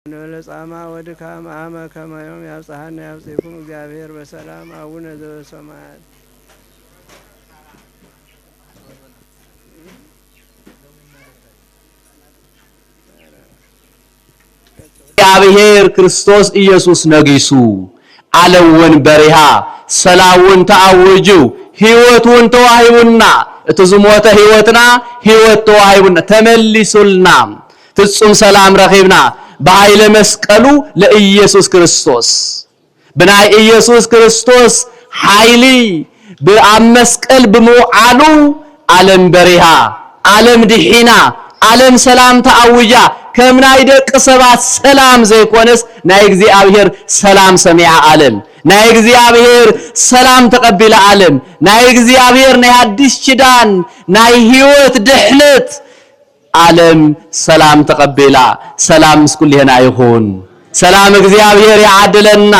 ለጻማ ወድካም አመ ከመዮም ያብጽሐነ ያብጽሕኩም እግዚአብሔር በሰላም አቡነ ዘበሰማያት እግዚአብሔር ክርስቶስ ኢየሱስ ነግሱ ዓለምን በሪሃ ሰላውን ተአወጁ ሕይወቱን ተዋሂቡና እትዝሞተ ሕይወትና ሕይወት ተዋሂቡና ተመልሱልና ፍጹም ሰላም ረኺብና በኃይለ መስቀሉ ለኢየሱስ ክርስቶስ በናይ ኢየሱስ ክርስቶስ ኃይሊ በአመስቀል በመዓሉ ዓለም በሪሃ ዓለም ድሒና ዓለም ሰላም ተአውጃ ከምናይ ደቅ ሰባት ሰላም ዘይኮነስ ናይ እግዚአብሔር ሰላም ሰሚዓ ዓለም ናይ እግዚአብሔር ሰላም ተቀበለ ዓለም ናይ እግዚአብሔር ናይ አዲስ ኪዳን ናይ ሕይወት ድሕነት ዓለም ሰላም ተቀበላ ሰላም ምስኩል ይሄና ይሁን ሰላም እግዚአብሔር ያዓድለና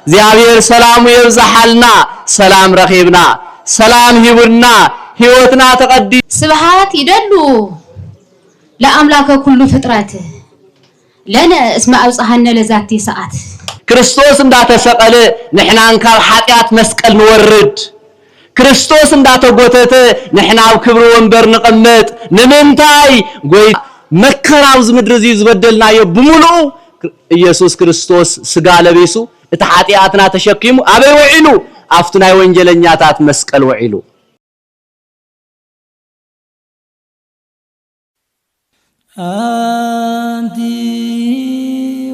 እግዚአብሔር ሰላሙ ይብዛሐልና ሰላም ረኺብና ሰላም ሂቡና ሕይወትና ተቀዲ ስብሃት ይደሉ ለአምላከ ኩሉ ፍጥረት ለነ እስመ አብጽሐነ ለዛቲ ሰዓት ክርስቶስ እንዳተሰቀለ ንሕናን ካብ ኃጢአት መስቀል ንወርድ ክርስቶስ እንዳተጎተተ ንሕናው ክብር ወንበር ንቀመጥ ንምንታይ ጎይ መከራው ዝምድር እዚ ዝበደልናዮ ብሙሉ ኢየሱስ ክርስቶስ ስጋ ለቤሱ እቲ ኃጢአትና ተሸኪሙ አበይ ወዒሉ አፍቱ ናይ ወንጀለኛታት መስቀል ወዒሉ አንቲ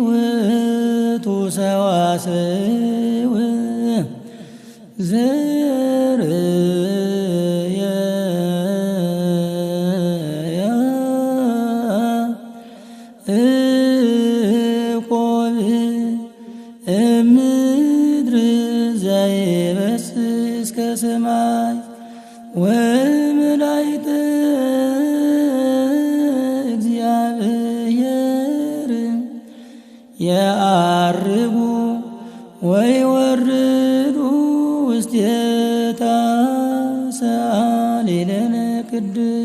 ውእቱ ሰዋስው ዘርየ እቆብ እምድር ዘይበስስ ከሰማይ ወመላእክት ያርጉ ወይወርዱ ውስቴታ ሰአሊለነ ቅዱስ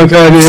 Yeah.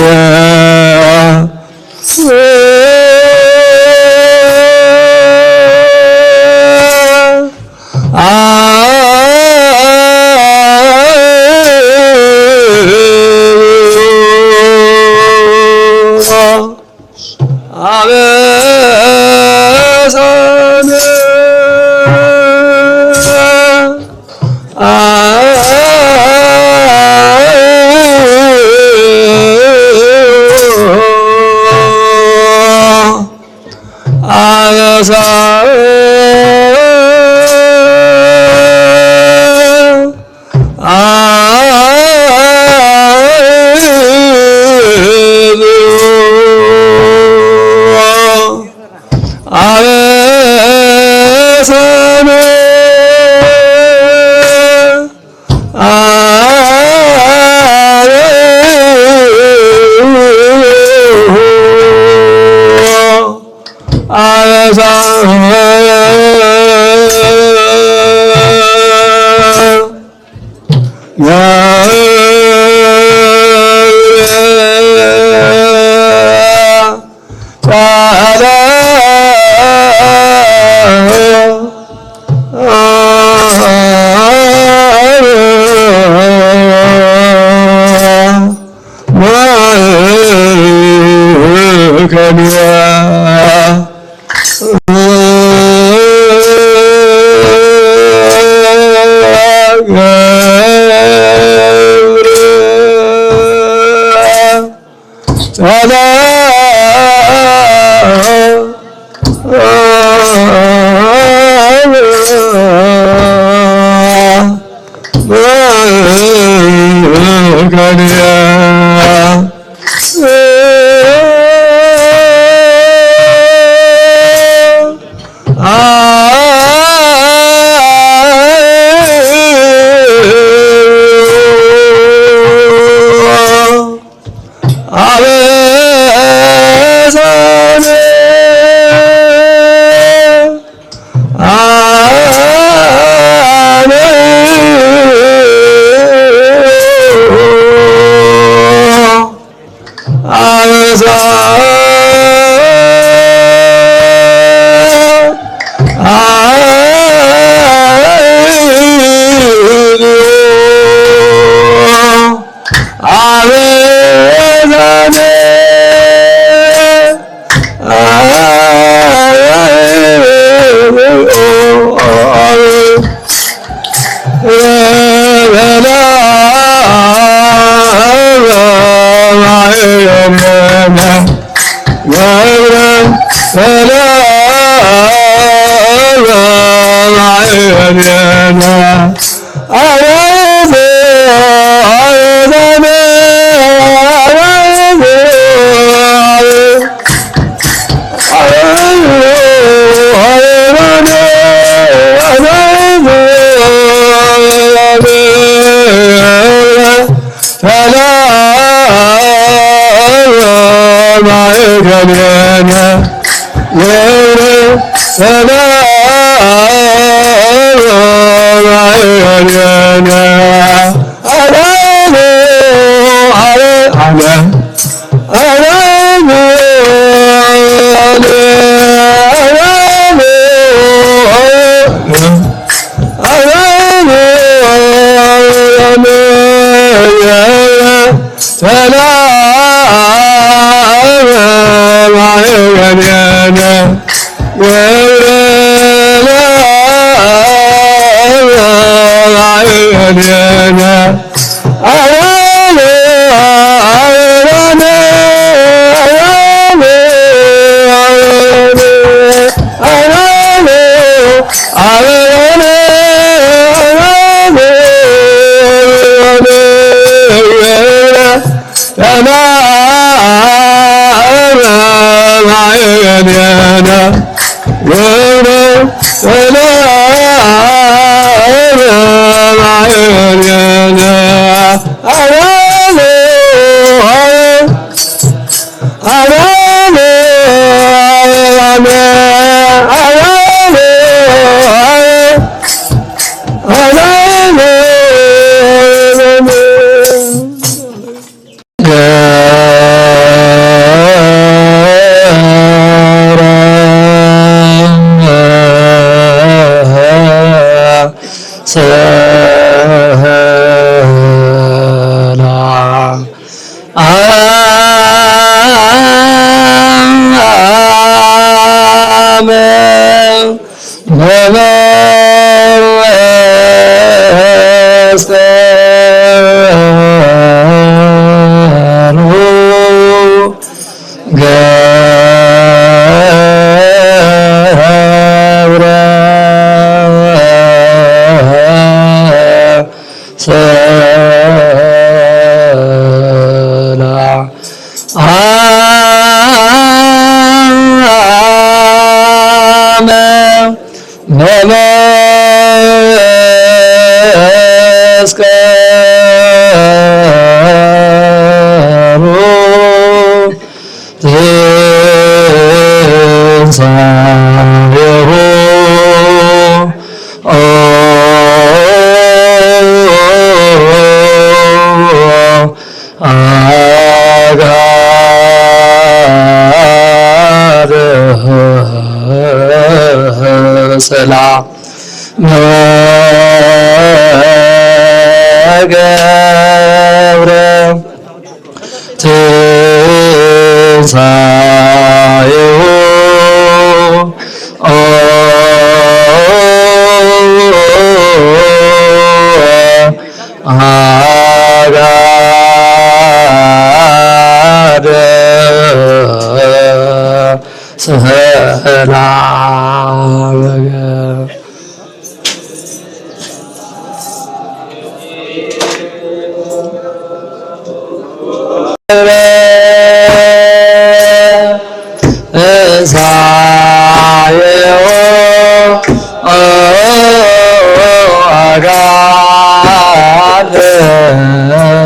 ሰላም ሰላም ገብረ ትንሣኤሁ አጋደ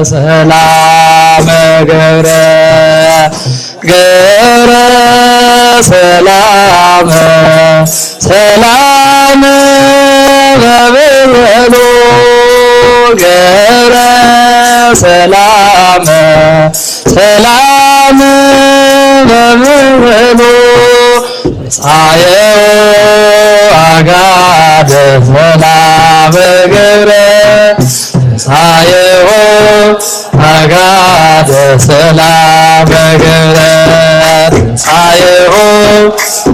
ሰላም ሰላም ገብረ ሰላም ሰላም በብርሃኑ ገብረ ሰላም ሰላም በብርሃኑ ፀሐየ አጋደ ሰላም ገብረ ፀሐየ አጋደ ሰላም ገብረ ፀሐየ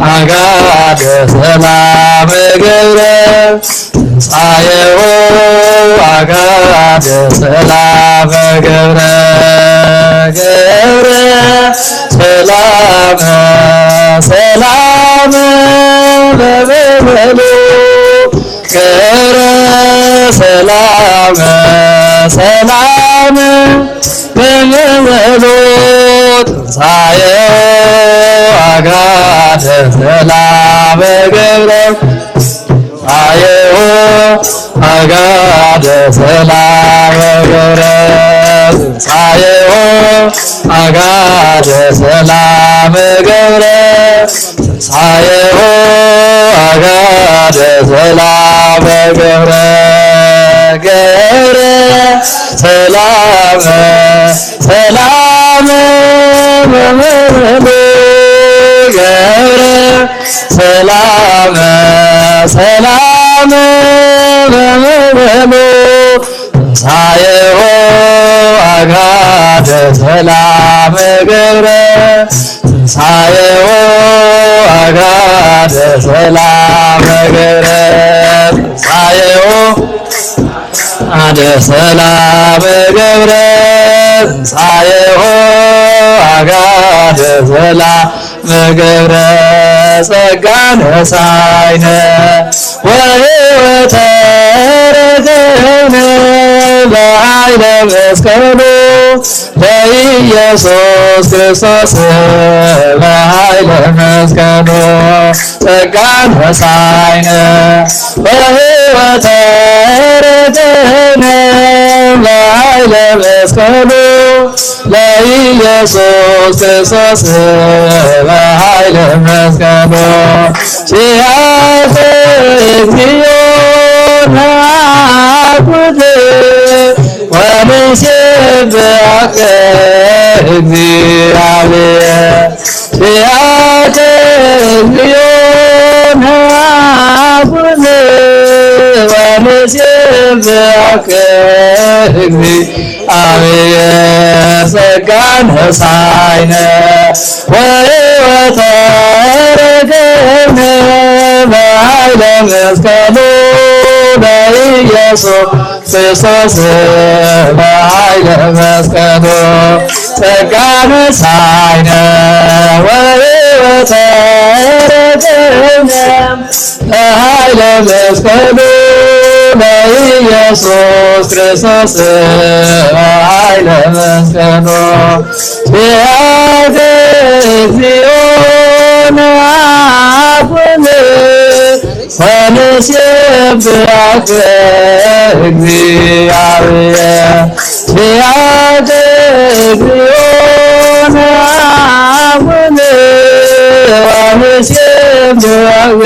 አጋደ ሰላም ገብረ ፀሐየ አጋደ ሰላም ገብረ ገብረ ሰላም ሰላም በብርሃኑ ገብረ ሰላም ሰላም በብርሃኑ ትንሣኤው አጋደ ሰላም ገብረ ትንሣኤው አጋደ ሰላም ገብረ ትንሣኤው አጋደ ሰላም ገብረ ትንሣኤው አጋደ ሰላም ገብረ ገብረ ሰላም ሰላም በብርሃኑ ገብረ ሰላም ሰላም በብርሃኑ ትንሣኤው አጋደ ሰላም ገብረ ትንሣኤው አጋደ ሰላም ገብረ ትንሣኤው አደ ሰላም ገብረ ትንሣኤሁ አጋደ ሰላም ገብረ ጸጋ ነሣኢነ ወሕይወተ ረከብነ በኃይለ መስቀሉ በኢየሱስ ክርስቶስ በኃይለ መስቀሉ ጸጋ ነሣኢነ ወሕይወተ ረከብነ በኃይለ መስቀሉ ለኢየሱስ ክርስቶስ በኃይለ መስቀሉ ሲያልፍ እግዚኦ ናኩት ወንሴብሐከ እግዚአብሔር ሲያልፍ እግዚኦ ናኩት ወንሴብሐከ እግዚአብሔር ጸጋ ነሣኢነ ወሕይወተ ረከብነ በኃይለ መስቀሉ ለኢየሱስ ክርስቶስ በኃይለ መስቀሉ ጸጋ ነሣኢነ ወሕይወተ ረከብነ በኃይለ መስቀሉ ለኢየሱስ ክርስቶስ ኃይለ መስቀሉ እግዚኦ ነአኩን ወንሴብሐከ እግዚአብሔር እግዚኦ ነአኩን ወንሴብሐከ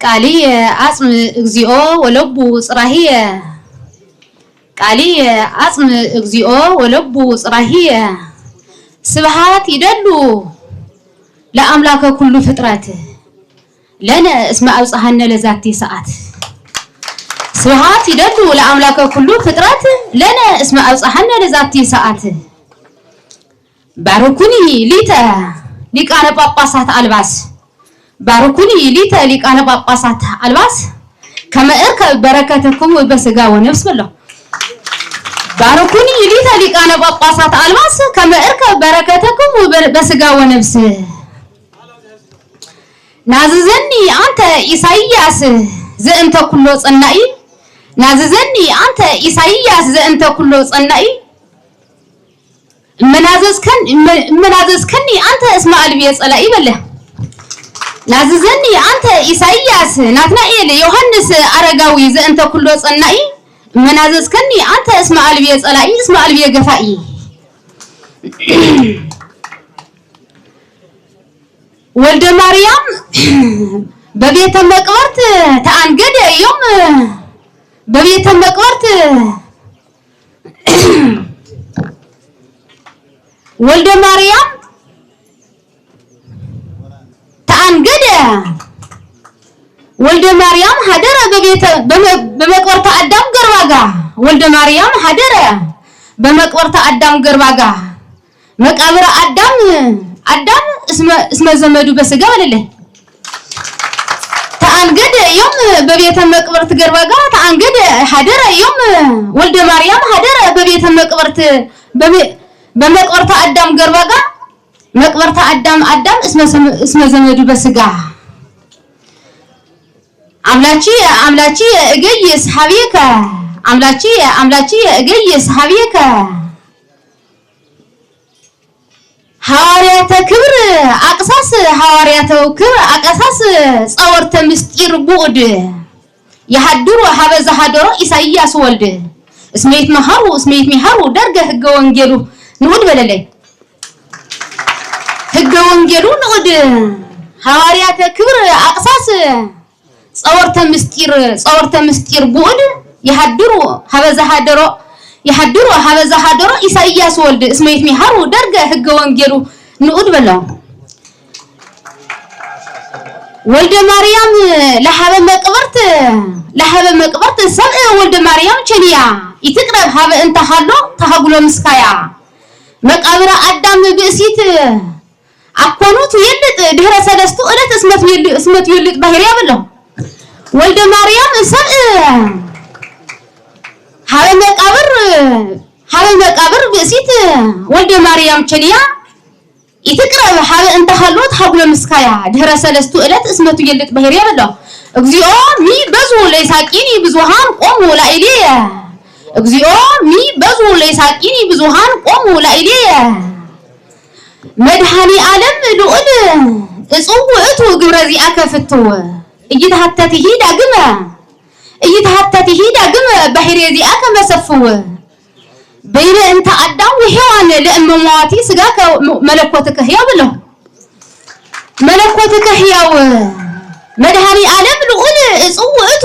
ቃልየ አጽም እግዚኦ ወለቡ ጽራህየ ቃልየ አጽም እግዚኦ ወለቡ ጽራህየ ስብሐት ይደሉ ለአምላከ ኩሉ ፍጥረት ለነ እስመ አብጽሐነ ለዛቲ ሰዓት ስብሐት ይደሉ ለአምላከ ኩሉ ፍጥረት ለነ እስመ አብጽሐነ ለዛቲ ሰዓት ባርኩኒ ሊተ ሊቃነ ጳጳሳት አልባስ ባርኩኒ ሊተ ሊቃነ ጳጳሳት አልባስ ከመእርከ በረከተኩም በስጋ ወነፍስ ብለው ባርኩኒ ሊተ ሊቃነ ጳጳሳት አልባስ ከመእርከ በረከተኩም በስጋ ወነፍስ ናዝዘኒ አንተ ኢሳይያስ ዘእንተ ኩሎ ጸናኢ ናዝዘኒ አንተ ኢሳይያስ ዘእንተ ኩሎ ጸናኢ መናዘዝከኒ አንተ እስመ አልብየ ጸላኢ በለ ናዝዘኒ አንተ ኢሳይያስ ናትናኤል ዮሐንስ አረጋዊ ዘእንተ ኩሎ ጸናኢ መናዘዝከኒ አንተ እስመ አልብየ ጸላኢ እስመ አልብየ ገፋኢ ወልደ ማርያም በቤተ መቅበርት ተአንገደ ዮም በቤተ መቅበርት ወልደ ማርያም ተአንገደ ወልደ ማርያም ሀደረ በመቅበርተ አዳም ገርባጋ ወልደ ማርያም ሀደረ በመቅበርተ አዳም ገርባጋ መቃብረ አዳም እስመ ዘመዱ በስጋ ወለለ ተአንገደ ዮም በቤተ መቅበርት ገርባጋ ተአንገደ ሀደረ ዮም ወልደ ማርያም ሀደረ በቤተ መቅበርት በመቅበርተ አዳም ገርባጋ መቅበርተ አዳም እስመ ዘመዱ በስጋ አምላቺ እገይስ ሀቤከ አምላቺ እገይስ ሀቤከ ሐዋርያተ ክብር አቅሳስ ሐዋርያተ ክብር አቅሳስ ጸወርተ ምስጢር ቡዕድ የሐድሩ ሀበዛ ሐደሮ ኢሳይያስ ወልድ እስሜት መሐሩ ደርገ ህገ ወንጌሉ ንዑድ በለለይ ህገ ወንጌሉ ንዑድ ሐዋርያተ ክብር አቅሳስ ጸወርተ ምስጢር ቡዕድ የሐድሩ ሀበዛ ሐደሮ ኢሳይያስ ወልድ እስሜት መሐሩ ደርገ ህገ ወንጌሉ ንዑድ በለው ወልደ ማርያም ለሐበ መቅበርት ሰብእ ወልደ ማርያም ቸንያ ይትቅረብ ሀበ እንተ ሀሎ ተሀጉሎ ምስካያ መቃብረ አዳም ብእሲት አኮኑት ይልጥ ድህረ ሰለስቱ ዕለት እስመት ይልጥ ባህሪያ በለው ወልደ ማርያም ሰብእ ሀበ መቃብር ብእሲት ወልደ ማርያም ቸንያ ይትቅረብ ሀበ እንተ ሀሎ ተሀጉሎ ምስካያ ድህረ ሰለስቱ ዕለት እስመቱ ይልጥ ባህሪያ በለው እግዚኦ ሚ በዙ ለይሳቂኒ ብዙሃን ቆሙ ላኢልየ እግዚኦ ሚ በዙ ለይሳቂኒ ብዙሃን ቆሙ ላኢልየ መድኃኒ ዓለም ልዑል እጹው ውእቱ ግብረ ዚአከ ፍቱ እይተሐተትሂ ዳግመ ባህርየ ዚአከ መሰፍው በይነ እንተ አዳም ወሔዋን ለእመሟቲ ስጋከ መለኮትከ ሕያው ብለው መለኮትከ ሕያው መድኃኒ ዓለም ልዑል እጹው ውእቱ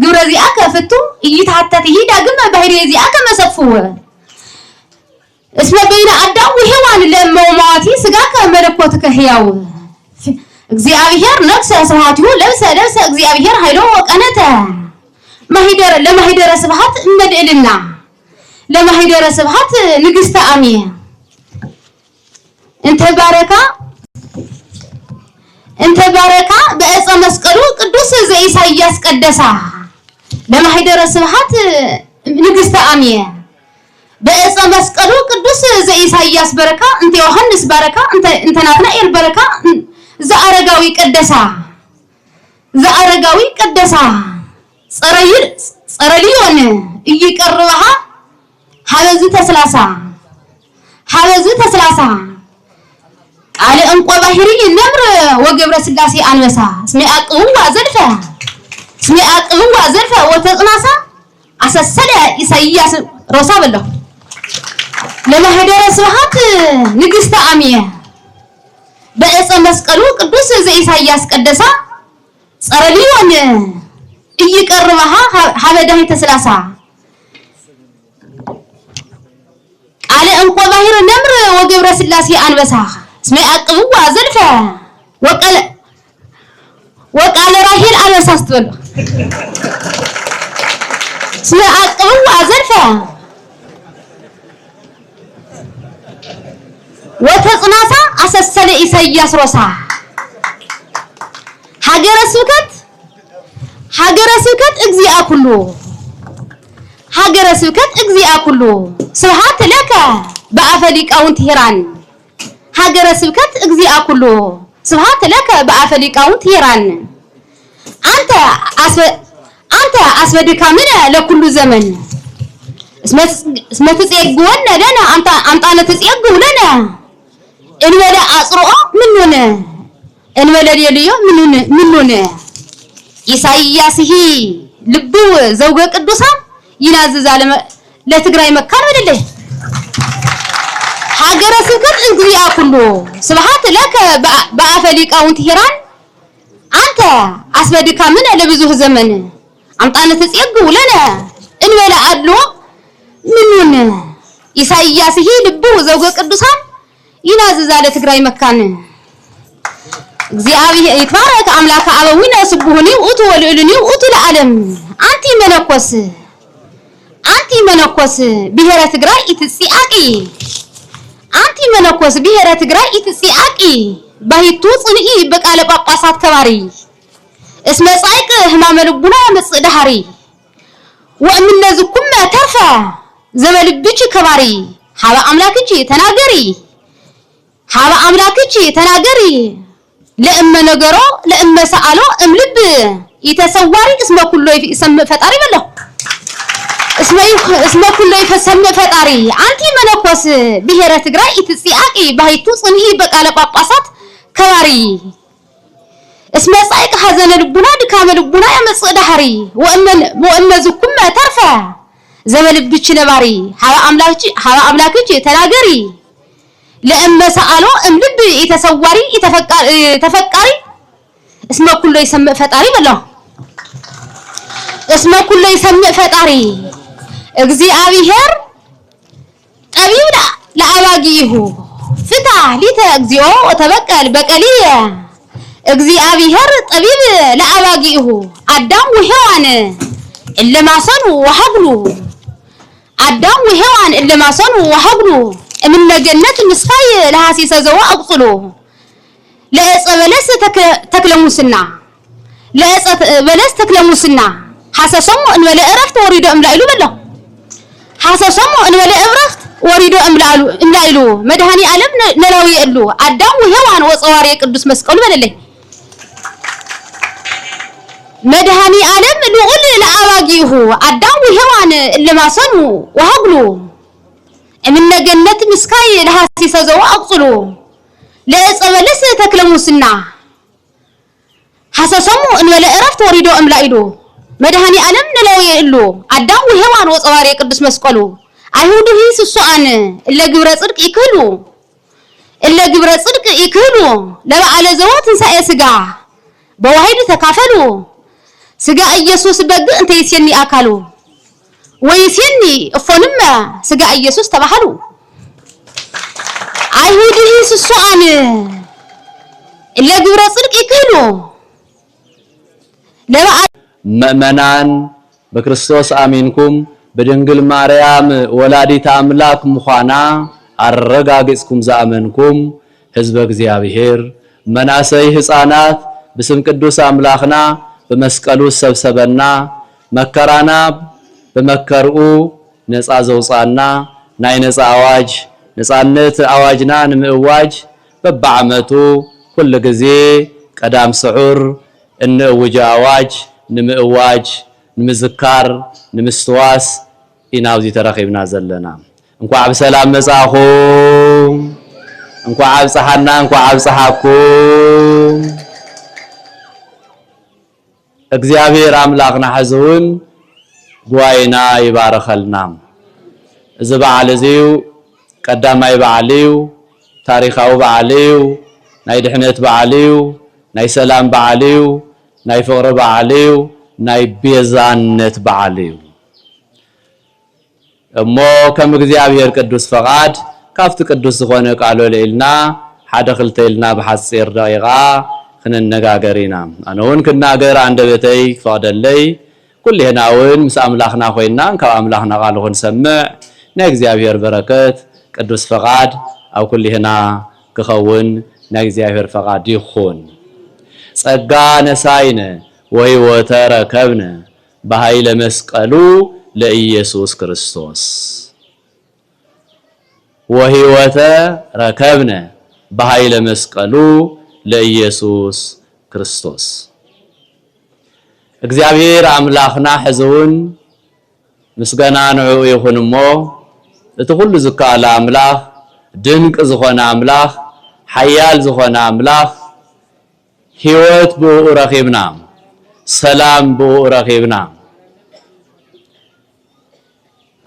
ግብረ ዚአከ ፍቱ እይተሐተትሂ ዳግመ ባህርየ ዚአከ መሰፍው እስመ በይነ አዳም ወሔዋን ለእመሟቲ ስጋከ መለኮትከ ሕያው እግዚአብሔር ነፍሰ ስብሐቲሁ ለብሰ እግዚአብሔር ኃይሎ ወቀነተ ለማሂደረ ስብሐት እመድእልና ለማሂደረ ስብሐት ንግሥተ አሜ እንተ ባረካ በዕፀ መስቀሉ ቅዱስ ዘኢሳይያስ ቀደሳ ለማሂደረ ስብሐት ንግሥተ አሜ በዕፀ መስቀሉ ቅዱስ ዘኢሳይያስ በረካ እንተ ዮሐንስ በረካ እንተ ናትናኤል በረካ ዘአረጋዊ ቀደሳ ጸረሊዮን እይቀርበሃ ሀበዝ ተስላሳ ቃል እንቆ ባህሪ ነምር ወገብረ ስላሴ አንበሳ እስሜ አቅዋ ዘልፈ ወተጽናሳ አሰሰለ ኢሳይያስ ሮሳ በለው ለማህደረ ስብሐት ንግስተ አሚየ በእፀ መስቀሉ ቅዱስ ዘኢሳይያስ ቀደሳ ጸረሊዮን እይቀርበሃ ሀበዳይ ተስላሳ ቃል እንቆ ባህሪ ነምር ወገብረ ስላሴ አንበሳ እስሜ አቅዋ ዘልፈ ወቃለ ራሄል አንበሳ ስትበሉ እስሜ አቅዋ ዘልፈ ወተጽናሳ አሰሰለ ኢሳይያስ ሮሳ ሀገረ ስብከት እግዚአ ኩሉ ስብሐት ለከ በአፈ ሊቃውንት ሄራን ሀገረ ስብከት እግዚአ ኩሉ ስብሐት ለከ በአፈ ሊቃውንት ሄራን አንተ አስበድካምነ ለኩሉ ዘመን እስመ ትጼግወነ ለነ አምጣነ ትጼግው ለነ እንበለ አጽርኦ ምንሆነ እንበለ ሌልዮ ምንሆነ ኢሳይያስሂ ልቡ ዘውገ ቅዱሳን ይናዝዛ ለትግራይ መካን ወደለ ሀገረ ስብከት እግዚአ ኩሉ ስብሐት ለከ በአፈ ሊቃውንት ሄራን አንተ አስበድካምነ ለብዙ ዘመን አምጣነ ትጼግው ለነ እንበለ አድሎ ምንሆነ ኢሳይያስሂ ልቡ ዘውገ ቅዱሳን ይናዝዛ ለትግራይ መካን እግዚአብሔር ይትባረክ አምላከ አበዊነ ስቡህኒ ውእቱ ወልዑልኒ ውእቱ ለዓለም አንቲ መነኮስ ብሔረ ትግራይ ኢትጽአቂ ባሂቱ ጽንኢ በቃለ ጳጳሳት ከባሪ እስመ ጻይቅ ህማመ ልቡና መጽእ ዳሃሪ ወእምነ ዝኩመ ተርፈ ዘበልብች ከባሪ ሀበ አምላክች ተናገሪ ለእመ ነገሮ ለእመ ሰአሎ እምልብ ይተሰዋሪ እስመ ኩሎ ይሰምዕ ፈጣሪ በለው እስመ ኩሎ ይሰምዕ ፈጣሪ አንቲ መነኮስ ብሔረ ትግራይ ኢትጽአቂ ባሂቱ ጽንኢ በቃለ ጳጳሳት ከባሪ እስመ ጻይቅ ሐዘነ ልቡና ድካመ ልቡና ያመጽእ ዳሃሪ ወእመ ዝኩመ ተርፈ ዘበልብች ነባሪ ሀበ አምላክች ተናገሪ ለእመ ሰአሎ እምልብ ይተሰዋሪ ተፈቃሪ እስመ ኩሎ ይሰምዕ ፈጣሪ በለው እስመ ኩሎ ይሰምዕ ፈጣሪ እግዚአብሔር ጠቢብ ለአባጊሁ ፍታ ሊተ እግዚኦ ተበቀል በቀልየ እግዚአብሔር ጠቢብ ለአባጊሁ አዳም ወሔዋን እለማሰኑ ወሐግሉ እምነገነት ምስካይ ለሐሲሰ ዘዋ አቁጽሎ ለዕፀ በለስ ተክለሙስና ሐሰሰሙ እንበለ ዕረፍት ወሪዶ እምላኢሉ በለው ሐሰሰሙ እንበለ ዕረፍት ወሪዶ እምላኢሉ መድኃኒ ዓለም ነላዊ እሉ አዳም ወሔዋን ወፀዋሪ ቅዱስ መስቀሉ በለለይ መድኃኒ ዓለም ልዑል ለአባጊሁ አዳም ወሔዋን እለማሰኑ ወሐግሉ እምነገነት ምስካይ ለሐሲሰ ዘዋ አቁጽሎ ለዕፀ በለስ ተክለሙስና ሐሰሰሙ እንበለ ዕረፍት ወሪዶ እምላኢሉ መድኃኒ ዓለም ነላዊ እሉ አዳም ወሔዋን ወፀዋሪ ቅዱስ መስቀሉ አይሁድ ይስሱአን እለ ግብረ ጽድቅ ይክህሉ ለበዓለ ዘዋ ትንሣኤ ሥጋ በዋሂድ ተካፈሉ ሥጋ ኢየሱስ በግ እንተ ይሴኒ አካሉ ወይሴኒ እፎንመ ሥጋ ኢየሱስ ተባሃሉ አይሁድ ይስሱአን እለ ግብረ ጽድቅ ይክህሉ ምእመናን በክርስቶስ አሜንኩም በድንግል ማርያም ወላዲተ አምላክ ምዃና አረጋግጽኩም ዘአመንኩም ሕዝበ እግዚአብሔር መናሰይ ሕፃናት በስም ቅዱስ አምላክና በመስቀሉ ሰብሰበና መከራና በመከርኡ ነፃ ዘውፃና ናይ ነፃ አዋጅ ነፃነት አዋጅና ንምእዋጅ በበዓመቱ كل جزء قدام سعور إن وجاواج نمواج نمذكر نمستواس إناوزي ترخيبنا زلنا انكو عب سلام مساخوم انكو عب صحنا انكو عب صحاكم እግዚአብሔር አምላክና ሐዘውን ጓይና ይባረከልና እዚ በዓል እዚው ቀዳማይ በዓልዩ ታሪኻዊ በዓልዩ ናይ ድሕነት በዓልዩ ናይ ሰላም በዓልዩ ናይ ፍቅሪ በዓልዩ ናይ ቤዛነት በዓልዩ እሞ ከም እግዚአብሔር ቅዱስ ፈቃድ ካፍቲ ቅዱስ ዝኾነ ቃሉ ለኢልና ሓደ ክልተ ኢልና በሐጽር ደቂቃ ክንነጋገሪና ኣነውን ክናገር አንደበተይ ፈቅደለይ ኩልህናውን ምስ አምላኽና ኮይና ካብ አምላኽና ቃል ክንሰምዕ ናይ እግዚአብሔር በረከት ቅዱስ ፈቃድ ኣብ ኩልህና ክኸውን ናይ እግዚአብሔር ፈቃድ ይኹን ጸጋ ነሳይነ ወሕይወተ ረከብነ በኃይለ መስቀሉ ለኢየሱስ ክርስቶስ ወሕይወተ ረከብነ በኃይለ መስቀሉ ለኢየሱስ ክርስቶስ እግዚአብሔር አምላክና ሕዘውን ምስጋና ንዑ ይኹንሞ እቲ ሁሉ ዝካለ አምላክ ድንቅ ዝኾነ አምላክ ሓያል ዝኾነ አምላክ ሕይወት ብኡ ረኺብና ሰላም ብኡ ረኺብና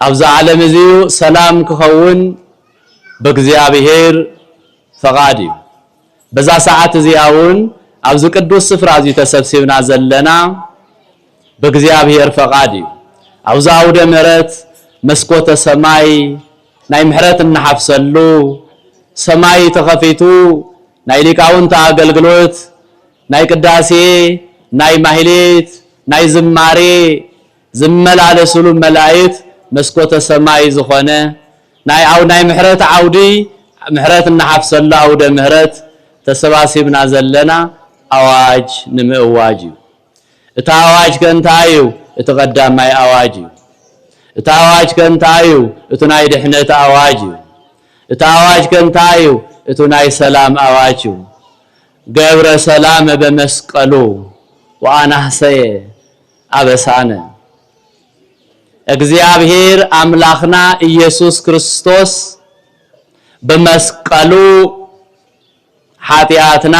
ኣብዚ ዓለም እዚ ሰላም ክኸውን በእግዚአብሔር ፈቃድ እዩ በዛ ሰዓት እዚያውን ኣብዚ ቅዱስ ስፍራ እዚ ተሰብሲብና ዘለና በእግዚአብሔር ፈቃድ እዩ ኣብዚ አውደ ምሕረት መስኮተ ሰማይ ናይ ምሕረት እንሓፍሰሉ ሰማይ ተኸፊቱ ናይ ሊቃውንት አገልግሎት ናይ ቅዳሴ ናይ ማህሌት ናይ ዝማሬ ዝመላለስሉ መላእክት መስኮተ ሰማይ ዝኾነ ናይ ምሕረት ዓውዲ ምሕረት እንሓፍሰሉ አውደ ምሕረት ተሰባሲብና ዘለና አዋጅ ንምእዋጅ እቲ አዋጅ ከንታዩ እቲ ቀዳማይ አዋጅ እቲ አዋጅ ከንታዩ እቲ ናይ ድሕነት አዋጅ እቲ አዋጅ ከንታዩ እቲ ናይ ሰላም አዋጅ ገብረ ሰላም በመስቀሉ ወአናህሰየ አበሳነ እግዚአብሔር አምላክና ኢየሱስ ክርስቶስ በመስቀሉ ኃጢአትና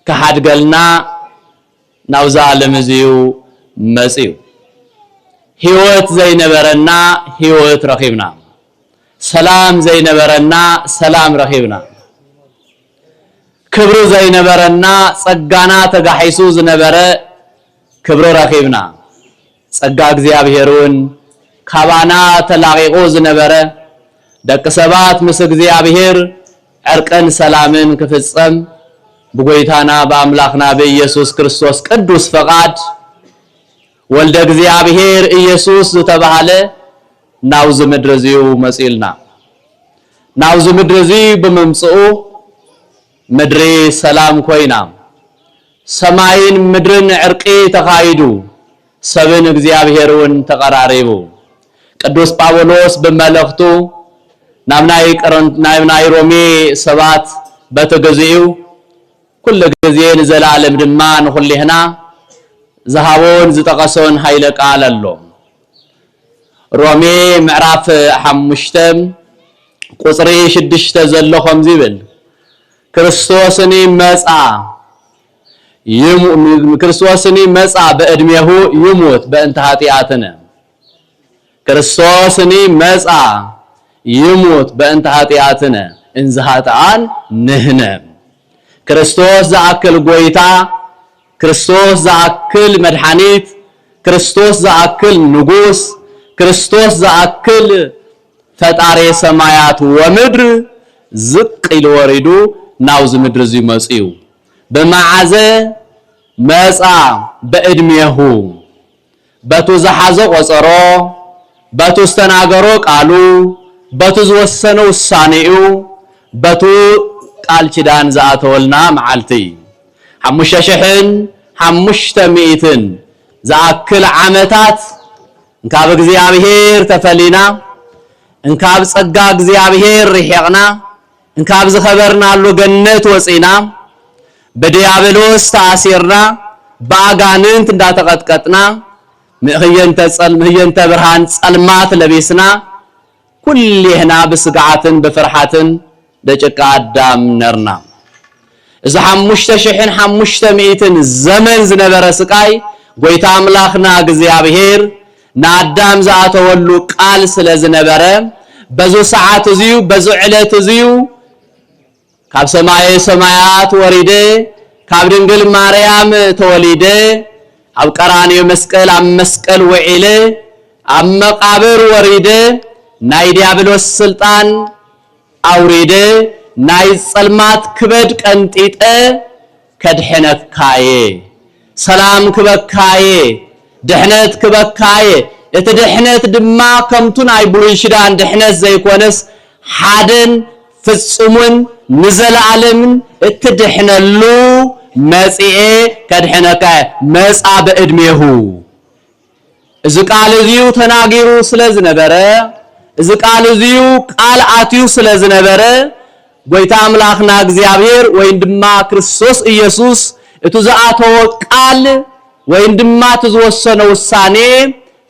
ከሐድገልና ናውዛ ዓለም እዚዩ መጽዩ ሕይወት ዘይነበረና ሕይወት ረኺብና ሰላም ዘይነበረና ሰላም ረኺብና ክብሩ ዘይነበረና ጸጋና ተጋሒሱ ዝነበረ ክብሩ ረኺብና ጸጋ እግዚአብሔርን ካባና ተላቂቁ ዝነበረ ደቂ ሰባት ምስ እግዚአብሔር ዕርቅን ሰላምን ክፍጸም ብጎይታና በአምላክና በኢየሱስ ክርስቶስ ቅዱስ ፈቃድ ወልደ እግዚአብሔር ኢየሱስ ዝተባሃለ ናውዝ ምድር እዚዩ መጽኢልና ናውዝ ምድር እዚ በመምጽኡ ምድሪ ሰላም ኮይና ሰማይን ምድርን ዕርቂ ተኻይዱ ሰብን እግዚአብሔርን ተቀራሪቡ ቅዱስ ጳውሎስ በመልእክቱ ናብናይ ሮሜ ሰባት በተገዚኡ ኩሉ ግዜ ንዘላለም ድማ ንኹልህና ዝሃቦን ዝጠቀሶን ኃይለ ቃል ኣሎ ሮሜ ምዕራፍ 5 ቁጽሪ 6 ዘለኹም ዝብል ክርስቶስኒ መጻ በእድሜሁ ይሞት በእንተ ኃጢአትነ ክርስቶስኒ መጻ ይሞት በእንተ ኃጢአትነ እንዘ ኃጥአን ንሕነ ክርስቶስ ዘአክል ጎይታ ክርስቶስ ዘአክል መድኃኒት ክርስቶስ ዘአክል ንጉስ ክርስቶስ ዘአክል ፈጣሪ ሰማያት ወምድር ዝቅ ኢሉ ወሪዱ ናውዝ ምድር እዚ መጽዩ በመዓዘ መጻ በእድሜሁ በቱ ዘሐዘ ቆጸሮ በቱ ዝተናገሮ ቃሉ በቱ ዝወሰነ ውሳኔኡ በቱ ቃል ኪዳን ዘአተወልና መዓልቲ 5500 ዘአክል ዓመታት እንካብ እግዚአብሔር ተፈሊና እንካብ ጸጋ እግዚአብሔር ርሒቅና እንካብ ዝኸበርናሉ ገነት ወፂና በዲያብሎስ ታሲርና ባጋንንት እንዳተቀጥቀጥና ምእየንተ ብርሃን ጸልማት ለቤስና ኩልህና በስጋዓትን በፍርሃትን ደጭቃ አዳም ነርና እዛ 5500 ዘመን ዝነበረ ስቃይ ጎይታ አምላኽና እግዚአብሔር ናዳም ዘአተወሉ ቃል ስለዝነበረ በዙ ሰዓት እዚዩ በዙ ዕለት እዚዩ ካብ ሰማይ ሰማያት ወሪደ ካብ ድንግል ማርያም ተወሊደ ኣብ ቀራንዮ መስቀል ኣብ መስቀል ወዒለ ኣብ መቃብር ወሪደ ናይ ዲያብሎስ ስልጣን አውሪደ ናይ ጸልማት ክበድ ቀንጢጠ ከድሕነካየ ሰላም ክበካየ ድሕነት ክበካየ እቲ ድሕነት ድማ ከምቱ ናይ ብሉይሽዳን ድሕነት ዘይኮነስ ሓደን ፍጹምን ንዘለዓለምን እትድሕነሉ መጽኤ ከድሕነካየ መጻ በእድሜሁ እዚ ቃል እዚዩ ተናጊሩ ስለዝነበረ እዚ ቃል እዚዩ ቃል አትዩ ስለዝነበረ ጎይታ አምላኽና እግዚአብሔር ወይን ድማ ክርስቶስ ኢየሱስ እቱ ዘአተወ ቃል ወይን ድማ ተዝወሰነ ውሳኔ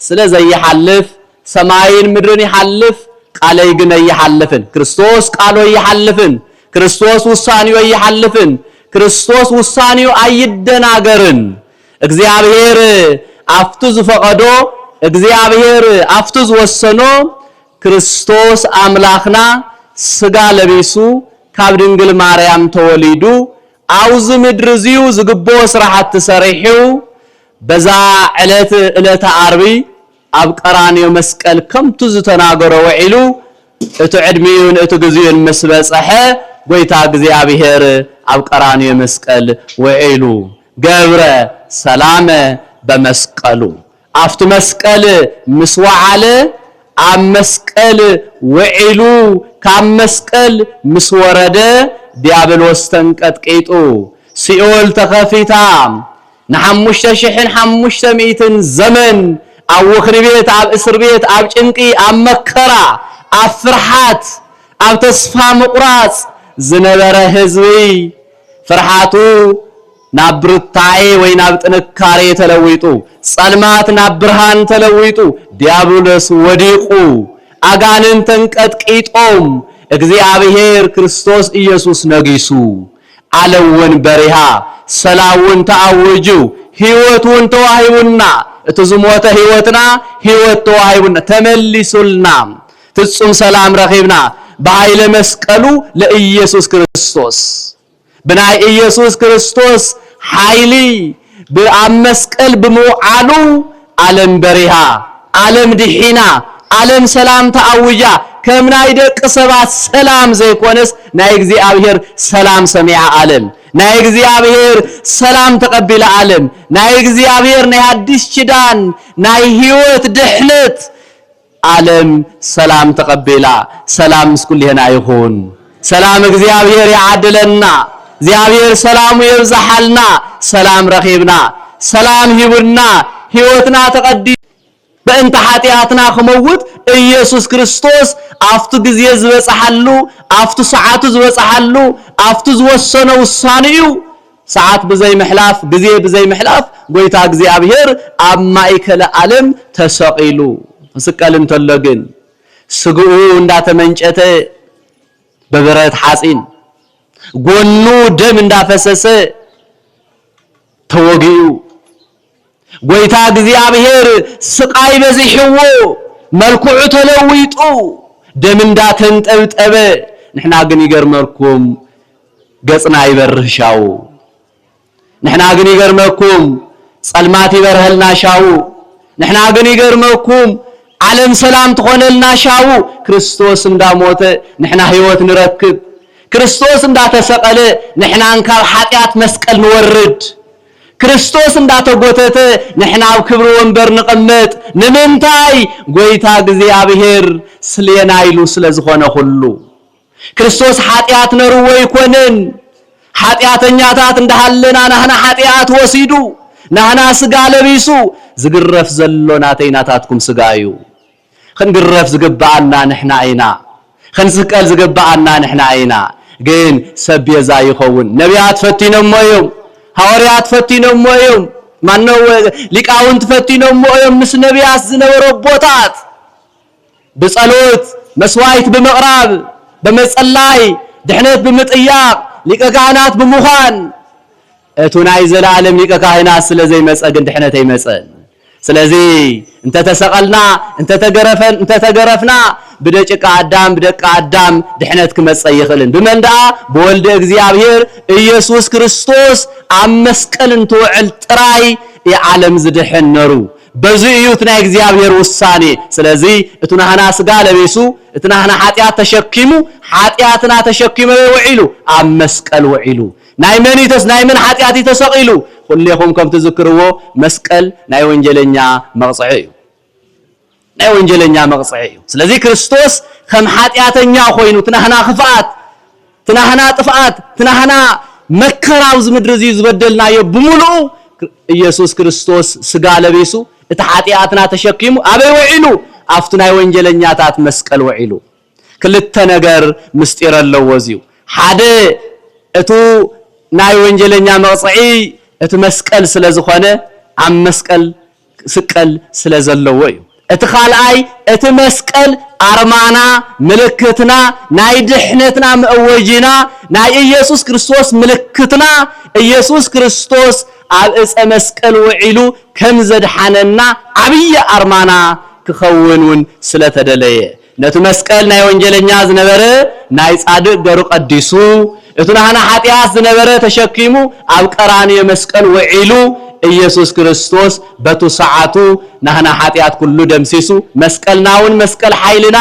ስለዘይሐልፍ ሰማይን ምድርን ይሐልፍ ቃለይ ግን ይሐልፍን ክርስቶስ ቃሎ ይሐልፍን ክርስቶስ ውሳኔው ይሐልፍን ክርስቶስ ውሳኔው አይደናገርን እግዚአብሔር አፍቱ ዝፈቀዶ እግዚአብሔር አፍቱ ዝወሰኖ ክርስቶስ አምላኽና ስጋ ለቢሱ ካብ ድንግል ማርያም ተወሊዱ አውዝ ምድር ዚዩ ዝግቦ ስራሐት ተሰሪሑ በዛ ዕለተ ዓርቢ ኣብ ቀራንዮ መስቀል ከምቱ ዝተናገሮ ወዒሉ እቲ ዕድሚውን እቲ ግዜውን ምስ በጽሐ ጎይታ እግዚአብሔር ኣብ ቀራንዮ መስቀል ወዒሉ ገብረ ሰላም በመስቀሉ አፍቱ መስቀል ምስ ወዓለ ኣብ መስቀል ወዒሉ ካብ መስቀል ምስ ወረደ ዲያብሎስ ተንቀጥቂጡ ሲኦል ተኸፊታ ን5500 ዘመን ኣብ ወኽሪ ቤት ኣብ እስር ቤት ኣብ ጭንቂ ኣብ መከራ ኣብ ፍርሃት ኣብ ተስፋ ምቁራጽ ዝነበረ ህዝቢ ፍርሃቱ ናብ ብርታዔ ወይ ናብ ጥንካሬ ተለዊጡ ጸልማት ናብ ብርሃን ተለዊጡ ዲያብሎስ ወዲቁ አጋንን ተንቀጥቂጦም እግዚአብሔር ክርስቶስ ኢየሱስ ነጊሱ ዓለውን በሪሃ ሰላውን ተአውጁ ህይወቱን ተዋሂቡና እቲ ዝሞተ ህይወትና ህይወት ተዋሂቡና ተመሊሱልና ፍጹም ሰላም ረኺብና በኃይለ መስቀሉ ለኢየሱስ ክርስቶስ ብናይ ኢየሱስ ክርስቶስ ኃይሊ በአብ መስቀል በመውዓሉ ዓለም በሪሃ ዓለም ድሒና ዓለም ሰላም ተአውጃ ከምናይ ደቅ ሰባት ሰላም ዘይኮነስ ናይ እግዚአብሔር ሰላም ሰሚዓ ዓለም ናይ እግዚአብሔር ሰላም ተቀበለ ዓለም ናይ እግዚአብሔር ናይ አዲስ ኪዳን ናይ ህይወት ድሕነት ዓለም ሰላም ተቀበላ ሰላም ምስኩልህና ይሁን ሰላም እግዚአብሔር ያዓድለና እግዚአብሔር ሰላሙ ይብዛሐልና ሰላም ረኺብና ሰላም ሂቡና ህይወትና ተቀዲ በእንተ ኃጢአትና ከመውት ኢየሱስ ክርስቶስ አፍቱ ጊዜ ዝበጽሐሉ አፍቱ ሰዓቱ ዝበጽሐሉ አፍቱ ዝወሰነው ውሳኔው ሰዓት በዘይ መሕላፍ ጊዜ በዘይ መሕላፍ ጎይታ እግዚአብሔር ኣብ ማእከለ ዓለም ተሰቂሉ መስቀልን ተለግን ስግኡ እንዳተመንጨተ በብረት ሐጺን ጎኑ ደም እንዳፈሰሰ ተወጊኡ ጎይታ እግዚአብሔር ስቃይ በዚህዎ መልኩዑ ተለዊጡ ደም እንዳተንጠብጠበ ንሕና ግን ይገርመኩም ገጽና ይበርህሻው ንሕና ግን ይገርመኩም ጸልማት ይበርህልና ሻው ንሕና ግን ይገርመኩም ዓለም ሰላም ተኾነልና ሻው ክርስቶስ እንዳሞተ ንሕና ህይወት ንረክብ ክርስቶስ እንዳተሰቀለ ንሕና ካብ ኃጢአት መስቀል ንወርድ ክርስቶስ እንዳተጎተተ ንሕና ኣብ ክብሪ ወንበር ንቀመጥ ንምንታይ ጎይታ እግዚአብሔር ስለና ኢሉ ስለዝኾነ ሁሉ ክርስቶስ ኃጢአት ነርዎ ይኮነን ኃጢአተኛታት እንዳሃለና ናህና ኃጢአት ወሲዱ ናህና ስጋ ለቢሱ ዝግረፍ ዘሎና ተይናታትኩም ስጋዩ ክንግረፍ ዝግባአና ንሕና አይና خنسقل زغبانا نحنا عينا ግን ሰብየዛ ይኸውን ነቢያት ፈቲነው ሞዮም ሐዋርያት ፈቲነው ሞዮም ማነው ሊቃውንት ፈቲነው ሞዮም ምስ ነቢያት ዝነበሩ ቦታት በጸሎት መስዋዕት በመቅራብ በመጸላይ ድህነት በመጥያቅ ሊቀ ካህናት በመዃን እቱናይ ዘላለም ሊቀ ካህናት ስለዚህ መጸግን ድህነት አይመጸን ስለዚህ እንተ ተሰቀልና እንተ ተገረፍና بدأ قدام دحنت كمصيخلن بمندا بولد እግዚአብሔር ኢየሱስ ክርስቶስ አመስቀልን ተወዕል ጥራይ የዓለም ዝድህን ነሩ በዚዩትና እግዚአብሔር ውሳኔ ስለዚህ እቱናህና ስጋ ለቤሱ እቱናህና ኃጢያት ተሸክሙ ኃጢያትና ተሸክሙ ወዒሉ አመስቀል ወዒሉ ናይመኒተስ ናይመን ኃጢያት ተሰቂሉ ሁሌኹም ከም ተዝክርዎ መስቀል ናይ ወንጀለኛ መቅጽዒ ናይ ወንጀለኛ መቅጽዒ ስለዚህ ክርስቶስ ከም ኃጢያተኛ ኮይኑ ትናህና ክፋት ትናህና ጥፋት ትናህና መከራው ዝምድር እዚ ዝበደልናዮ ብሙሉ ኢየሱስ ክርስቶስ ስጋ ለቤሱ እቲ ኃጢያትና ተሸክሙ አበይ ወዒሉ አፍቱ ናይ ወንጀለኛታት መስቀል ወዒሉ ክልተ ነገር ምስጢር አለው ወዚው ሓደ እቱ ናይ ወንጀለኛ መቅጽዒ እቲ መስቀል ስለዝኾነ አም መስቀል ስቀል ስለዘለው እዩ እቲ ኻልአይ እቲ መስቀል አርማና ምልክትና ናይ ድህነትና መወጂና ናይ ኢየሱስ ክርስቶስ ምልክትና ኢየሱስ ክርስቶስ ኣብ ዕፀ መስቀል ወዒሉ ከም ዘድሓነና ዓብይ አርማና ክኸውን ስለተደለየ ነቲ መስቀል ናይ ወንጀለኛ ዝነበረ ናይ ጻድቅ ገሩ ቀዲሱ እቱናህና ኃጢያት ዝነበረ ተሸኪሙ ኣብ ቀራንዮ መስቀል ወዒሉ ኢየሱስ ክርስቶስ በቱ ሰዓቱ ናህና ኃጢያት ኩሉ ደምሲሱ መስቀልናውን መስቀል ኃይልና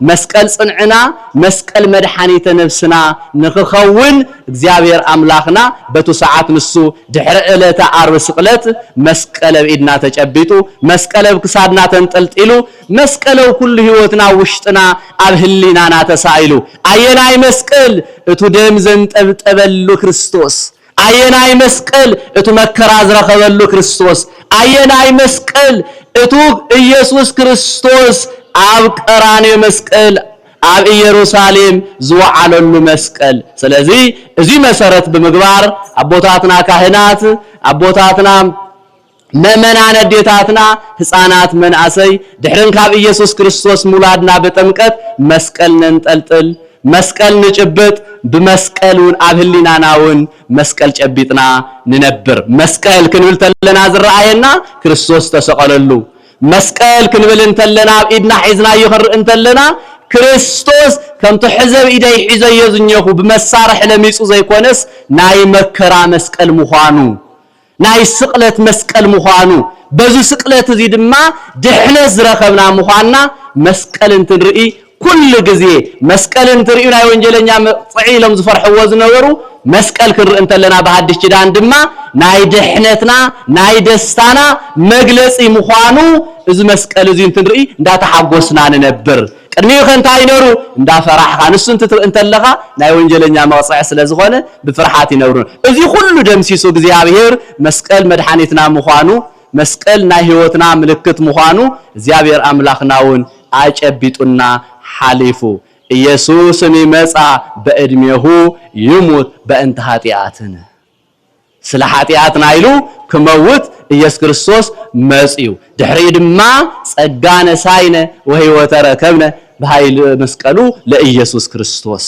መስቀል ጽንዕና መስቀል መድኃኒተ ነፍስና ንኽኸውን እግዚአብሔር አምላኽና በቱ ሰዓት ንሱ ድሕረ ዕለተ ዓርብ ስቅለት መስቀል በኢድና ተጨቢጡ መስቀል በክሳድና ተንጠልጢሉ መስቀለው ኩሉ ህይወትና ውሽጥና ኣብ ህሊናና ተሳኢሉ አየናይ መስቀል እቱ ደም ዘንጠብጠበሉ ክርስቶስ አየናይ መስቀል እቱ መከራ ዝረኸበሉ ክርስቶስ አየናይ መስቀል እቱ ኢየሱስ ክርስቶስ ኣብ ቀራንዮ መስቀል ኣብ ኢየሩሳሌም ዝወዓለሉ መስቀል ስለዚህ እዚ መሰረት በመግባር አቦታትና ካህናት አቦታትና መመናነ ዴታትና ህፃናት መንአሰይ ድሕርን ካብ ኢየሱስ ክርስቶስ ሙላድና በጥምቀት መስቀል ነንጠልጥል መስቀል ንጭብጥ በመስቀሉን ኣብ ህሊናናውን መስቀል ጨቢጥና ንነብር መስቀል ክንብል ተለና ዝረአየና ክርስቶስ ተሰቀለሉ መስቀል ክንብል እንተለና ኢድና ሒዝና ይኸር እንተለና ክርስቶስ ከም ተሕዘብ ኢደይ ሒዘየ ዝኘኹ በመሳርሕ ለሚጹ ዘይኮነስ ናይ መከራ መስቀል ምዃኑ ናይ ስቅለት መስቀል ምዃኑ በዚ ስቅለት እዚ ድማ ድሕነት ዝረኸብና ምዃንና መስቀል እንትንርኢ كل جزء مسكال انتريو ناي وانجلنيا مقصعيلهم زفرحوا وزنورو مسكال كنر انت لنا بحدش جدان دما ناي دحنتنا ناي دستانا مجلسي مخوانو إذ مسكال زين تنرئي دا تحقوسنا ننبر كرنيو خنتاي نورو دا فرح خانسو انت لغا ناي وانجلنيا مقصع سلازغونا بفرحاتي نورو إذي كل دمسيسو جزيابير مسكال مدحانيتنا مخوانو مسكال ناي هيوتنا ملكت مخوانو زيابير أملاخناون አጨቢጡና ሐሊፉ ኢየሱስን ይመጻ በእድሜሁ ይሙት በእንተ ኃጢአትን ስለ ኃጢአትና ይሉ ከመውት ኢየሱስ ክርስቶስ መጽዩ ድሕሪ ድማ ጸጋነ ሳይነ ወህይወተ ረከብነ በኃይል መስቀሉ ለኢየሱስ ክርስቶስ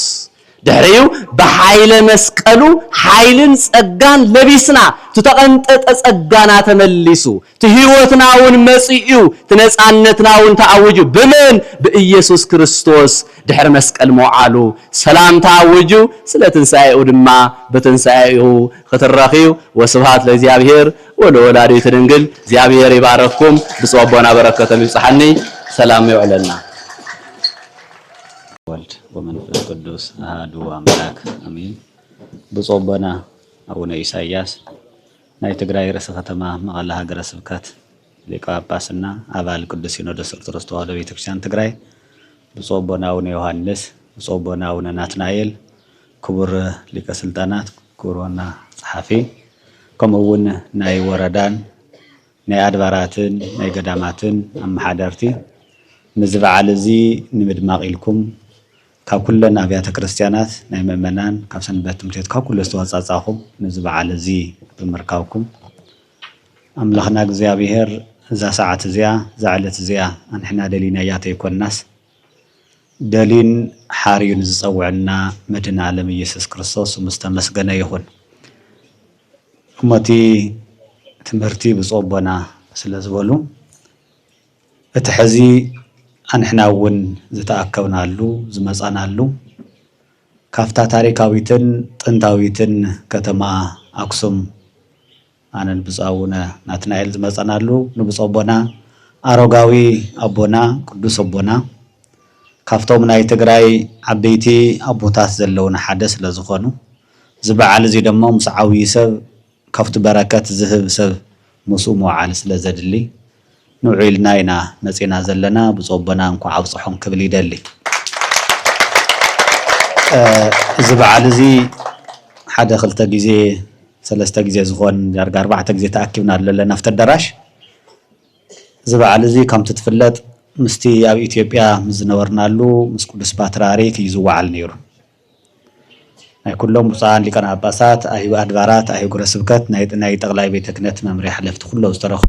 ድሕሪው በኃይለ መስቀሉ ኃይልን ጸጋን ለቢስና ተቀንጠጠ ጸጋና ተመልሱ ተህይወትናውን መጽዩ ተነጻነትናውን ተአውጁ በመን በኢየሱስ ክርስቶስ ድሕር መስቀል ሞዓሉ ሰላም ተአውጁ ስለትንሳኤው ድማ በትንሳኤው ከተራኺው ወስብሐት ለእግዚአብሔር ወለወላዲቱ ድንግል እግዚአብሔር ይባረኩም ብጾቦና በረከተ ይጽሐኒ ሰላም ይውለና ወልድ ወመንፈስ ቅዱስ አሐዱ አምላክ አሜን። ብጾቦና አቡነ ኢሳይያስ ናይ ትግራይ ርእሰ ከተማ መቐለ ሀገረ ስብከት ሊቀ ጳጳስና አባል ቅዱስ ሲኖዶስ ኦርቶዶክስ ተዋሕዶ ቤተክርስቲያን ትግራይ ብጾቦና አቡነ ዮሐንስ ብጾቦና አቡነ ናትናኤል ክቡር ሊቀ ስልጣናት ክቡርና ጸሐፊ ከምኡውን ናይ ወረዳን ናይ አድባራትን ናይ ገዳማትን አመሓደርቲ ንዝበዓል እዚ ንምድማቕ ኢልኩም ككلنا أبيات كريستيانات نايم منان كابسن بيتم تيت ككل استوصاصاهم نزبع على زي بمركاوكم أملخنا እግዚአብሔር ذا ساعة زيا زعلت زيا أن إحنا دلينا ياتي يكون الناس دلين حاريون زصوعنا مدنا عالم يسوع كريستوس مستمسغنا يكون أمتي تمرتي بصوبنا سلازولو اتحزي أن إحنا ون زتأكونا له زمزانا له كافتا تاريخاويتن تنتاويتن كتما أقسم أنا نبصاونا ناتنايل زمزانا له نبصوبنا أروغاوي أبونا قدوس أبونا كافتو من أي تقراي عبيتي أبوتات زلون حدث لزخونو زبعال زي دمو مسعاوي سب كافت بركات زهب سب مسومو عالس لزدلي نوعيلنا إنا نسينا زلنا بصوبنا نكو عبصحون كبلي دلي زبعال زي حدا خلتا جيزي سلستا جيزي زخون يارق 4 جيزي تأكيبنا لنا في الدراش زبعال زي كم تتفلت مستي أب إثيوبيا مزنورنا له مسكولس باتراري كيزو على نيرو كلهم بصان اللي كان عباسات أيوة أدبارات أيوة قرسبكت نايت أغلاي بيتكنت ممري حلفت كله استرخ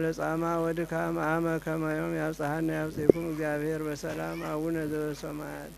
ለጻማ ወድካም አመ ከመዮም ያብጽሐነ ያብጽሕኩም እግዚአብሔር በሰላም አቡነ ዘበሰማያት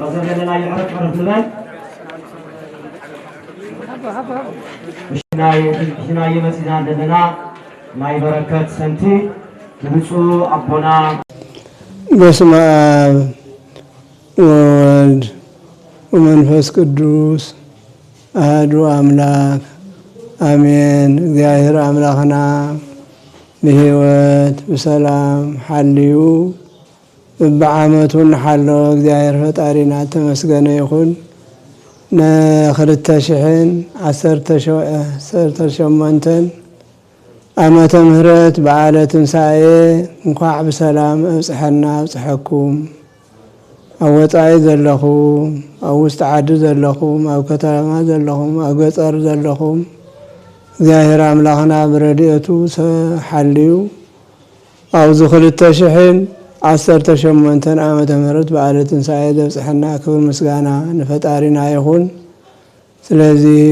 غزلنا يعرف عرف لنا مشنا يمسنا عندنا ما يبركات سنتي نبصو أبونا بسم الله وولد ومنفس قدوس أحد أملاك آمين እግዚአብሔር አምላክና በሕይወት በሰላም ሐልዩ በዓመቱን ሐለው እግዚአብሔር ፈጣሪና ተመስገነ ይሁን ነ2018 ዓመተ ምህረት በዓለ ትንሣኤ እንኳዕ በሰላም ኣብጽሐና ኣብጽሐኩም ኣብ ወጻኢ ዘለኹም ኣብ ውሽጢ ዓዲ ዘለኹም ኣብ ከተማ ዘለኹም ኣብ ገጠር ዘለኹም እግዚአብሔር አምላክና በረድኤቱ ሐልዩ ኣብዚ 2018 ዓመተ ምህረት በዓለ ትንሣኤ ዘብጽሐና ክብር ምስጋና ንፈጣሪና ይሁን። ስለዚህ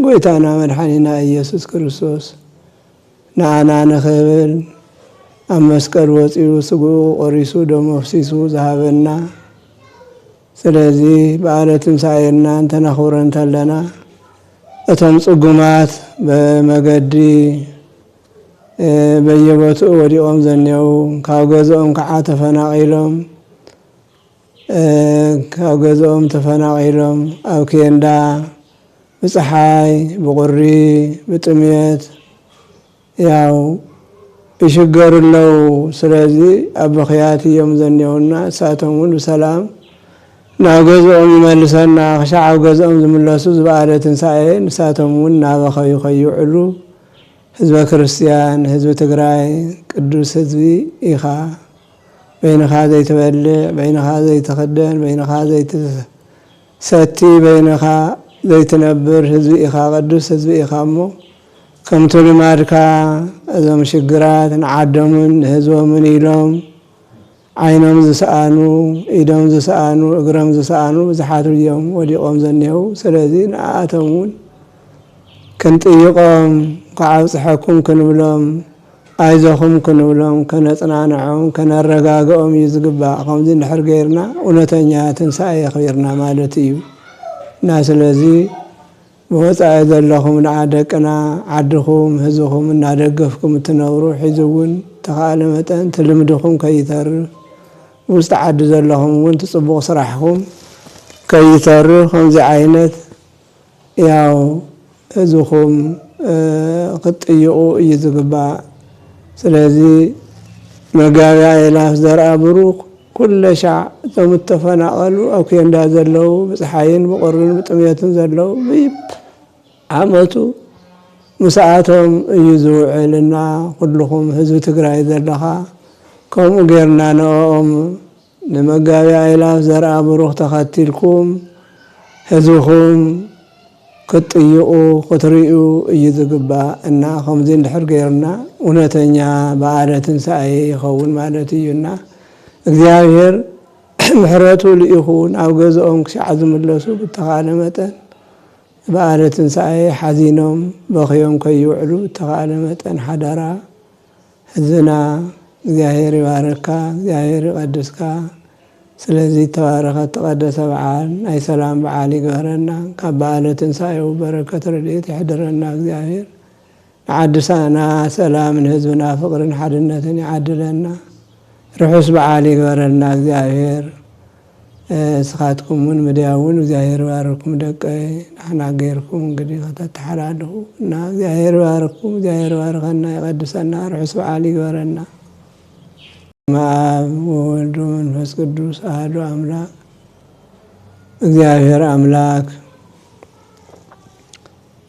ጎይታና መድኃኒና ኢየሱስ ክርስቶስ ንዓና ንኽብል ኣብ መስቀል ወፂኡ ስጉኡ ቆሪሱ ደሙ ኣፍሲሱ ዝሃበና ስለዚህ በዓለ ትንሣኤና እንተነኽብሮ እንተለና እቶም ጽጉማት በመገዲ በየቦትኡ ወዲኦም ዘኔው ካብ ገዝኦም ከዓ ተፈናቂሎም ኣብ ኬንዳ ብፀሓይ ብቁሪ ብጥሜት ያው ይሽገሩለው። ስለዚህ ኣብ ምኽያት እዮም ዘኔውና እሳቶም እውን ብሰላም ናገዞም ይመልሰና ከሻዓው ገዞም ዝምለሱ ዝበዓለ ትንሣኤ ንሳቶም እውን ናበኸዩ ኸይውዕሉ ህዝበ ክርስቲያን ህዝቢ ትግራይ ቅዱስ ህዝቢ ኢኻ በይንኻ ዘይትበልዕ በይንኻ ዘይትኽደን በይንኻ ዘይትሰቲ በይንኻ ዘይትነብር ህዝቢ ኢኻ ቅዱስ ህዝቢ ኢኻ እሞ ከምቲ ልማድካ እዞም ሽግራት ንዓዶምን ንህዝቦምን ኢሎም ዓይኖም ዝሰኣኑ ኢዶም ዝሰኣኑ እግሮም ዝሰኣኑ ብዙሓት እዮም ወዲቖም ዘኒሄው ስለዚ ንኣቶም እውን ክንጥይቖም ክዓብፅሐኩም ክንብሎም ኣይዞኹም ክንብሎም ከነፅናንዖም ከነረጋግኦም እዩ ዝግባእ ከምዚ እንድሕር ገይርና እውነተኛ ትንሣኤ የኽቢርና ማለት እዩ እና ስለዚ ብወፃኢ ዘለኹም ንዓ ደቅና ዓድኹም ህዝብኹም እናደገፍኩም እትነብሩ ሒዙ እውን ተኻእለ መጠን ትልምድኹም ከይተርፍ ውስጥ ዓዲ ዘለኹም እውን ትፅቡቕ ስራሕኩም ከይተርፍ ከምዚ ዓይነት ያው ህዝብኹም ክትጥይቑ እዩ ዝግባእ ስለዚ መጋቢ ኣእላፍ ዘርአ ብሩኽ ኩለ ሻዕ እቶም እተፈናቐሉ ኣብ ኬንዳ ዘለው ብፀሓይን ብቁርን ብጥሜትን ዘለው ዓመቱ ምስኣቶም እዩ ዝውዕልና ኩልኹም ህዝቢ ትግራይ ዘለኻ ከምኡ ጌርና ንኦም ንመጋቢ ኣእላፍ ዘርአ ብሩኽ ተኸቲልኩም ህዝብኹም ክትጥይቑ ክትሪኡ እዩ ዝግባእ እና ከምዚ እንድሕር ገይርና እውነተኛ በዓለ ትንሣኤ ይኸውን ማለት እዩና እግዚአብሔር ምሕረቱ ልኢኹን ኣብ ገዝኦም ክሻዕ ዝምለሱ ብተኻእለ መጠን በዓለ ትንሣኤ ሓዚኖም በኽዮም ከይውዕሉ ብተኻእለ መጠን ሓደራ ህዝብና እግዚአብሔር ይባረካ እግዚአብሔር ይቐድስካ ስለዚ ተባረኸ ተቐደሰ በዓል ናይ ሰላም በዓል ይግበረና ካብ በዓለ ትንሣኤው በረከት ረድኤት ይሕድረና እግዚአብሔር ንዓድሳና ሰላም ንህዝብና ፍቅርን ሓድነትን ይዓድለና ርሑስ በዓል ይግበረና እግዚአብሔር ስኻትኩምን ምድያውን እግዚአብሔር ይባርኩም ደቀይ ንሕና ገይርኩም እንግዲህ ከተተሓላለኹ እና እግዚአብሔር ይባርኩም እግዚአብሔር ይባርከና ይቐድሰና ርሑስ በዓል ይግበረና አብ ወወልድ ወመንፈስ ቅዱስ አሐዱ አምላክ እግዚአብሔር አምላክ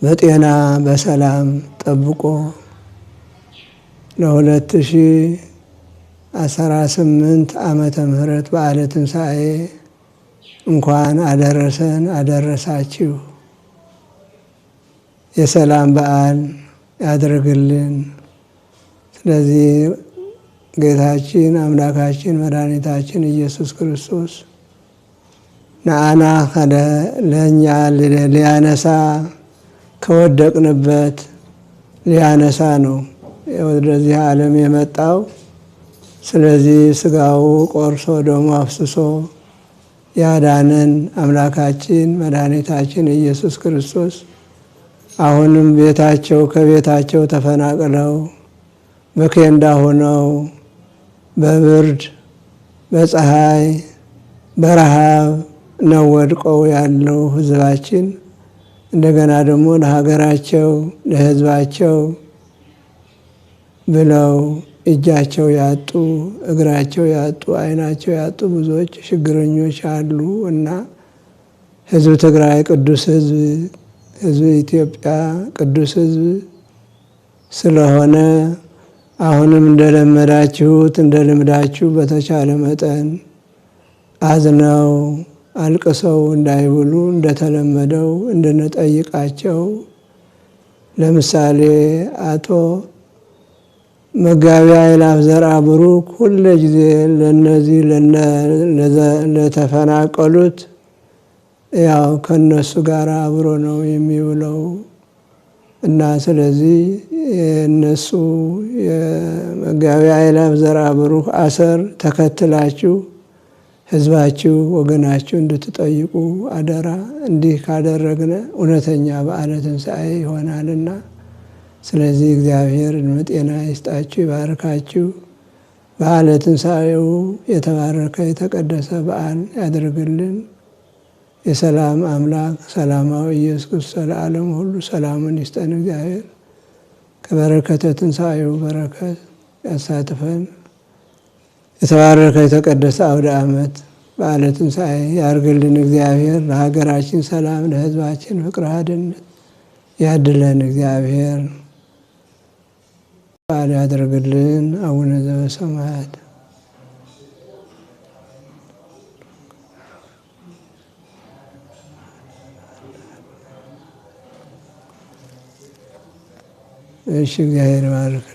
በጤና በሰላም ጠብቆ ለ2018 ዓመተ ምህረት በዓለ ትንሣኤ እንኳን አደረሰን አደረሳችሁ። የሰላም በዓል ያድርግልን። ስለዚህ ጌታችን አምላካችን መድኃኒታችን ኢየሱስ ክርስቶስ ነአና ለእኛ ሊያነሳ ከወደቅንበት ሊያነሳ ነው ወደዚህ ዓለም የመጣው። ስለዚህ ስጋው ቆርሶ ደሙ አፍስሶ ያዳነን አምላካችን መድኃኒታችን ኢየሱስ ክርስቶስ አሁንም ከቤታቸው ተፈናቅለው በኬንዳ ሆነው በብርድ በፀሐይ በረሃብ ነው ወድቀው ያለው ህዝባችን እንደገና ደግሞ ለሀገራቸው ለህዝባቸው ብለው እጃቸው ያጡ እግራቸው ያጡ አይናቸው ያጡ ብዙዎች ችግረኞች አሉ እና ህዝብ ትግራይ ቅዱስ ህዝብ ኢትዮጵያ ቅዱስ ህዝብ ስለሆነ አሁንም እንደለመዳችሁት እንደ ልምዳችሁ በተቻለ መጠን አዝነው አልቅሰው እንዳይብሉ እንደተለመደው እንድንጠይቃቸው። ለምሳሌ አቶ መጋቢ አእላፍ ዘርአ ብሩክ ሁሉ ጊዜ ለነዚህ ለተፈናቀሉት ያው ከነሱ ጋር አብሮ ነው የሚውለው እና ስለዚህ እነሱ የመጋቢ አእላፍ ዘርአ ብሩክ አሰር ተከትላችሁ ህዝባችሁ ወገናችሁ እንድትጠይቁ አደራ። እንዲህ ካደረግነ እውነተኛ በዓለ ትንሣኤ ይሆናልና ስለዚህ እግዚአብሔር ዕድሜ ጤና ይስጣችሁ ይባርካችሁ። በዓለ ትንሣኤው የተባረከ የተቀደሰ በዓል ያድርግልን። የሰላም አምላክ ሰላማዊ ኢየሱስ ክርስቶስ ለዓለም ሁሉ ሰላምን ይስጠን። እግዚአብሔር ከበረከተ ትንሣኤው በረከት ያሳትፈን። የተባረከ የተቀደሰ አውደ ዓመት በዓለ ትንሣኤ ያርግልን እግዚአብሔር። ለሀገራችን ሰላም፣ ለሕዝባችን ፍቅር፣ አንድነት ያድለን እግዚአብሔር። በዓል ያደርግልን። አቡነ ዘበሰማያት እሺ፣ እግዚአብሔር ይባርክ።